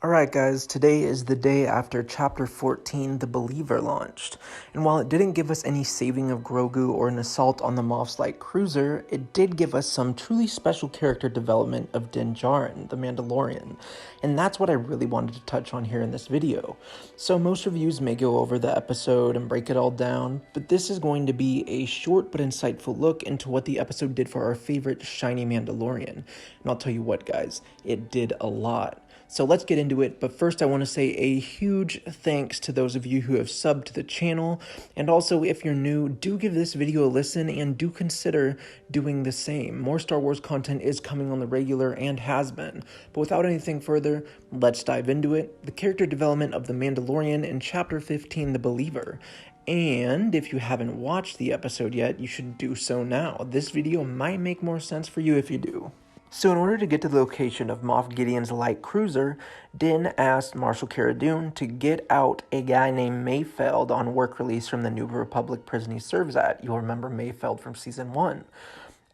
Alright guys, today is the day after Chapter 14, The Believer, launched, and while it didn't give us any saving of Grogu or an assault on the Moff's light cruiser, it did give us some truly special character development of Djarin, the Mandalorian, and that's what I really wanted to touch on here in this video. So most reviews may go over the episode and break it all down, but this is going to be a short but insightful look into what the episode did for our favorite shiny Mandalorian, and I'll tell you what guys, it did a lot. So let's get into it, but first I want to say a huge thanks to those of you who have subbed to the channel, and also if you're new, do give this video a listen and do consider doing the same. More Star Wars content is coming on the regular and has been, but without anything further, let's dive into it. The character development of the Mandalorian in Chapter 15, The Believer. And if you haven't watched the episode yet, you should do so now. This video might make more sense for you if you do. So in order to get to the location of Moff Gideon's light cruiser, Din asked Marshal Cara Dune to get out a guy named Mayfeld on work release from the New Republic prison he serves at. You'll remember Mayfeld from Season 1.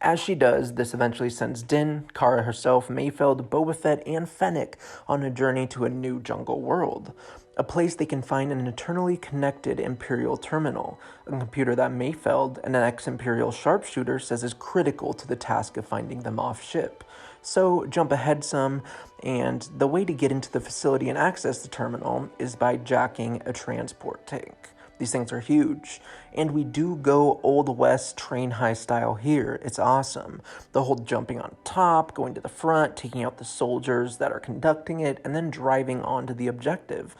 As she does, this eventually sends Din, Cara herself, Mayfeld, Boba Fett, and Fennec on a journey to a new jungle world. A place they can find an eternally connected Imperial terminal, a computer that Mayfeld, an ex-Imperial sharpshooter, says is critical to the task of finding them off ship. So jump ahead some, and the way to get into the facility and access the terminal is by jacking a transport tank. These things are huge, and we do go Old West train high style here. It's awesome. The whole jumping on top, going to the front, taking out the soldiers that are conducting it, and then driving on to the objective.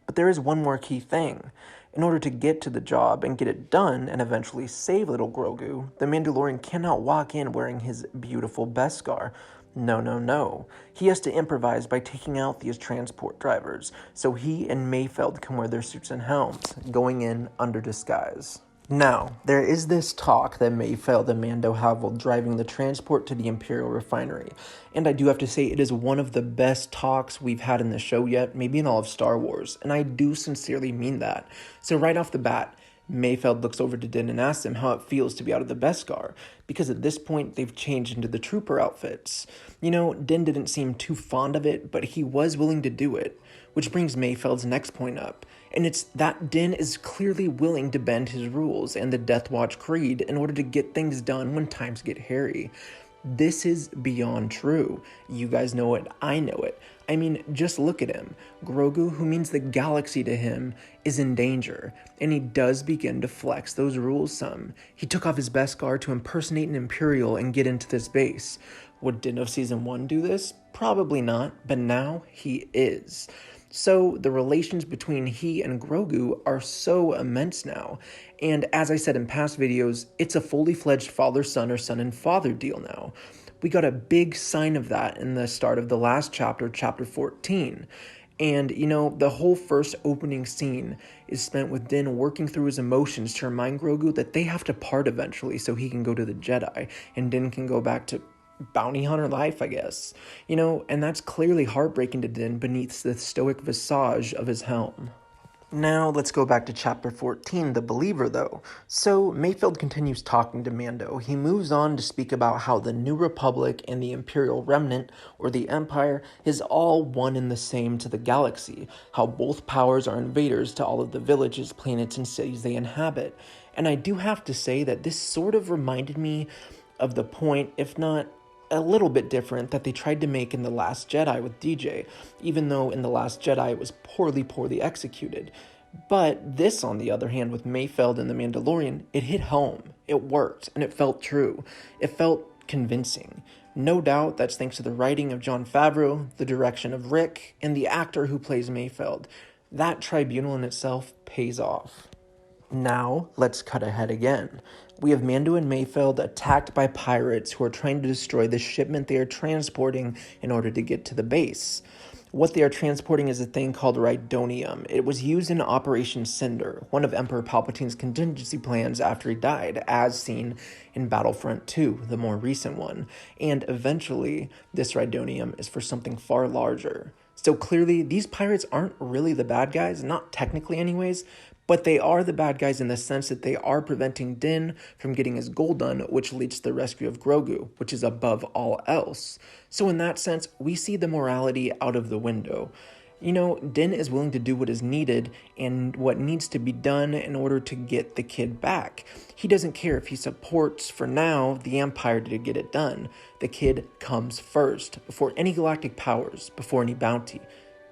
But there is one more key thing. In order to get to the job and get it done and eventually save little Grogu, the Mandalorian cannot walk in wearing his beautiful Beskar. No. He has to improvise by taking out these transport drivers, so he and Mayfeld can wear their suits and helms, going in under disguise. Now, there is this talk that Mayfeld and Mando have while driving the transport to the Imperial refinery, and I do have to say it is one of the best talks we've had in the show yet, maybe in all of Star Wars, and I do sincerely mean that. So right off the bat, Mayfeld looks over to Din and asks him how it feels to be out of the Beskar, because at this point they've changed into the trooper outfits. You know, Din didn't seem too fond of it, but he was willing to do it, which brings Mayfeld's next point up, and it's that Din is clearly willing to bend his rules and the Death Watch creed in order to get things done when times get hairy. This is beyond true. You guys know it, I know it. I mean, just look at him. Grogu, who means the galaxy to him, is in danger, and he does begin to flex those rules some. He took off his Beskar to impersonate an Imperial and get into this base. Would Din of Season 1 do this? Probably not, but now he is. So the relations between he and Grogu are so immense now, and as I said in past videos, it's a fully fledged father-son or son and father deal now. We got a big sign of that in the start of the last chapter, Chapter 14. And, you know, the whole first opening scene is spent with Din working through his emotions to remind Grogu that they have to part eventually so he can go to the Jedi, and Din can go back to bounty hunter life, I guess. You know, and that's clearly heartbreaking to Din beneath the stoic visage of his helm. Now, let's go back to Chapter 14, The Believer, though. So, Mayfeld continues talking to Mando. He moves on to speak about how the New Republic and the Imperial Remnant, or the Empire, is all one and the same to the galaxy, how both powers are invaders to all of the villages, planets, and cities they inhabit. And I do have to say that this sort of reminded me of the point, if not a little bit different, that they tried to make in The Last Jedi with DJ, even though in The Last Jedi it was poorly executed. But this, on the other hand, with Mayfeld and the Mandalorian, it hit home, it worked, and it felt true. It felt convincing. No doubt that's thanks to the writing of Jon Favreau, the direction of Rick, and the actor who plays Mayfeld. That tribunal in itself pays off. Now, let's cut ahead again. We have Mando and Mayfeld attacked by pirates who are trying to destroy the shipment they are transporting in order to get to the base. What they are transporting is a thing called Rhydonium. It was used in Operation Cinder, one of Emperor Palpatine's contingency plans after he died, as seen in Battlefront 2, the more recent one. And eventually, this Rhydonium is for something far larger. So clearly, these pirates aren't really the bad guys, not technically anyways, but they are the bad guys in the sense that they are preventing Din from getting his goal done, which leads to the rescue of Grogu, which is above all else. So in that sense, we see the morality out of the window. Din is willing to do what is needed and what needs to be done in order to get the kid back. He doesn't care if he supports, for now, the Empire to get it done. The kid comes first, before any galactic powers, before any bounty,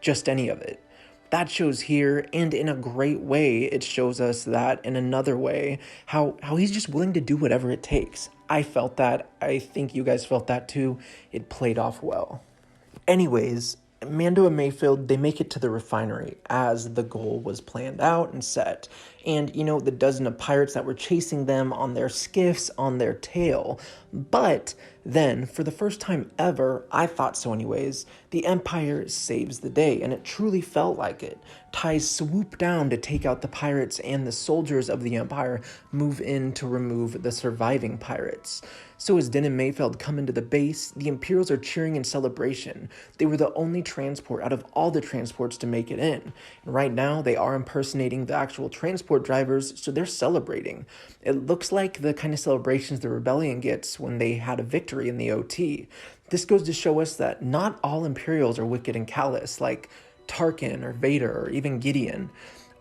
just any of it. That shows here, and in a great way, it shows us that in another way, how he's just willing to do whatever it takes. I felt that. I think you guys felt that too. It played off well. Anyways, Mando and Mayfield, they make it to the refinery as the goal was planned out and set. And, the dozen of pirates that were chasing them on their skiffs, on their tail. But then, for the first time ever, I thought so anyways, the Empire saves the day, and it truly felt like it. Ties swoop down to take out the pirates, and the soldiers of the Empire move in to remove the surviving pirates. So as Din and Mayfield come into the base, the Imperials are cheering in celebration. They were the only transport out of all the transports to make it in. And right now, they are impersonating the actual transport drivers, so they're celebrating. It looks like the kind of celebrations the Rebellion gets when they had a victory in the OT. This goes to show us that not all Imperials are wicked and callous, like Tarkin or Vader or even Gideon.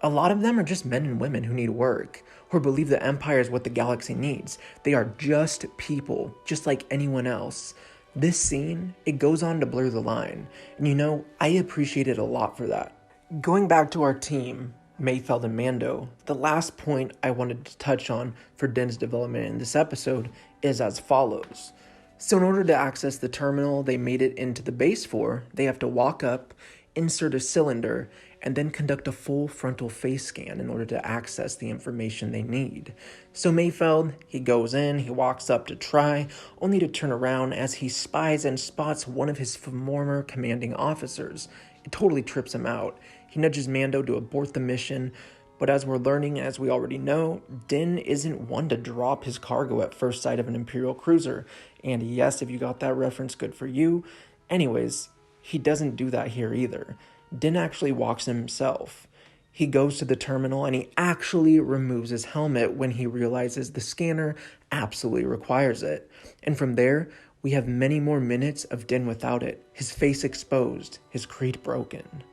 A lot of them are just men and women who need work, or believe the Empire is what the galaxy needs. They are just people, just like anyone else. This scene, it goes on to blur the line, and I appreciate it a lot for that. Going back to our team, Mayfeld and Mando, the last point I wanted to touch on for Din's development in this episode is as follows. So in order to access the terminal they made it into the base for, they have to walk up, insert a cylinder, and then conduct a full frontal face scan in order to access the information they need. So Mayfeld, he goes in, he walks up to try, only to turn around as he spies and spots one of his former commanding officers. It totally trips him out. He nudges Mando to abort the mission, but as we're learning, as we already know, Din isn't one to drop his cargo at first sight of an Imperial cruiser. And yes, if you got that reference, good for you. Anyways, he doesn't do that here either. Din actually walks in himself. He goes to the terminal and he actually removes his helmet when he realizes the scanner absolutely requires it. And from there, we have many more minutes of Din without it, his face exposed, his creed broken.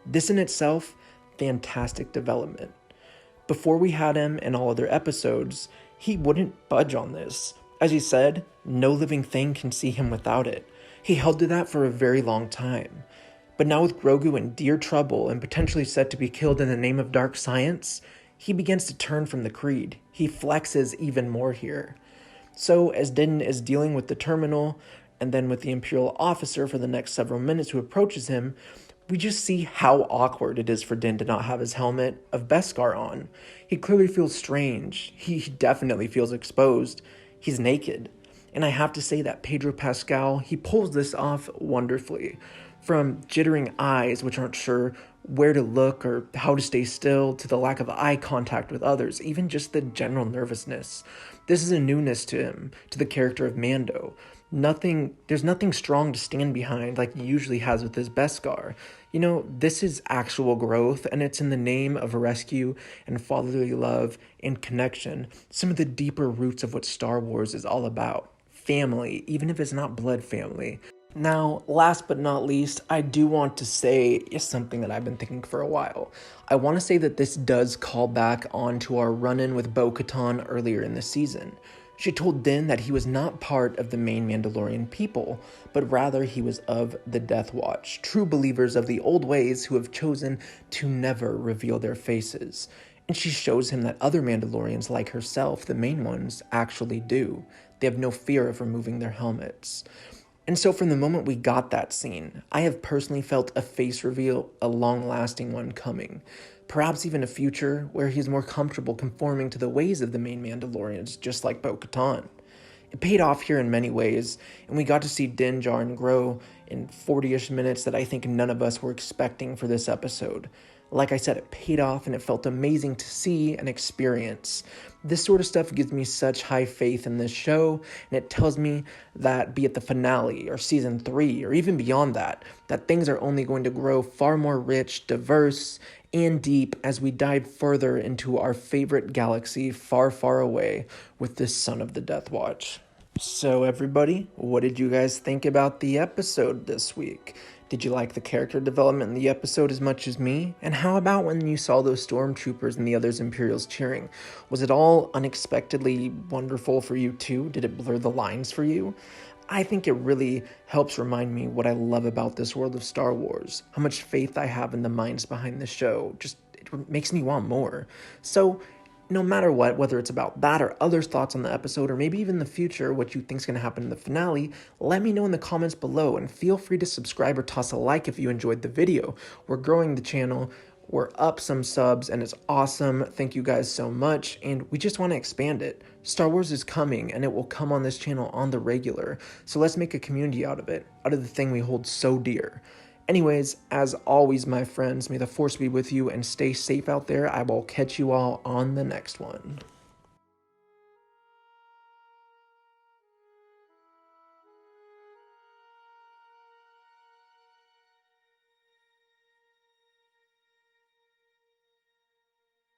This in itself, fantastic development. Before we had him in all other episodes, he wouldn't budge on this. As he said, no living thing can see him without it. He held to that for a very long time. But now with Grogu in dear trouble and potentially set to be killed in the name of dark science, he begins to turn from the creed. He flexes even more here. So as Din is dealing with the terminal, and then with the Imperial officer for the next several minutes who approaches him, we just see how awkward it is for Din to not have his helmet of Beskar on. He clearly feels strange. He definitely feels exposed. He's naked. And I have to say that Pedro Pascal, he pulls this off wonderfully. From jittering eyes, which aren't sure where to look or how to stay still, to the lack of eye contact with others, even just the general nervousness. This is a newness to him, to the character of Mando. There's nothing strong to stand behind like he usually has with his Beskar. This is actual growth, and it's in the name of rescue and fatherly love and connection, some of the deeper roots of what Star Wars is all about. Family, even if it's not blood family. Now, last but not least, I do want to say something that I've been thinking for a while. I want to say that this does call back onto our run-in with Bo-Katan earlier in the season. She told Din that he was not part of the main Mandalorian people, but rather he was of the Death Watch, true believers of the old ways who have chosen to never reveal their faces. And she shows him that other Mandalorians like herself, the main ones, actually do. They have no fear of removing their helmets. And so from the moment we got that scene, I have personally felt a face reveal, a long-lasting one coming. Perhaps even a future where he's more comfortable conforming to the ways of the main Mandalorians, just like Bo-Katan. It paid off here in many ways, and we got to see Din Djarin grow in 40-ish minutes that I think none of us were expecting for this episode. Like I said, it paid off and it felt amazing to see and experience. This sort of stuff gives me such high faith in this show, and it tells me that, be it the finale or season 3 or even beyond that things are only going to grow far more rich, diverse, and deep as we dive further into our favorite galaxy far, far away with this son of the Death Watch. So everybody, what did you guys think about the episode this week? Did you like the character development in the episode as much as me? And how about when you saw those stormtroopers and the others Imperials cheering? Was it all unexpectedly wonderful for you too? Did it blur the lines for you? I think it really helps remind me what I love about this world of Star Wars, how much faith I have in the minds behind the show. Just, it makes me want more. So, no matter what, whether it's about that or other thoughts on the episode, or maybe even the future, what you think's gonna happen in the finale, let me know in the comments below, and feel free to subscribe or toss a like if you enjoyed the video. We're growing the channel, we're up some subs, and it's awesome. Thank you guys so much, and we just want to expand it. Star Wars is coming, and it will come on this channel on the regular, so let's make a community out of it, out of the thing we hold so dear. Anyways, as always, my friends, may the Force be with you and stay safe out there. I will catch you all on the next one.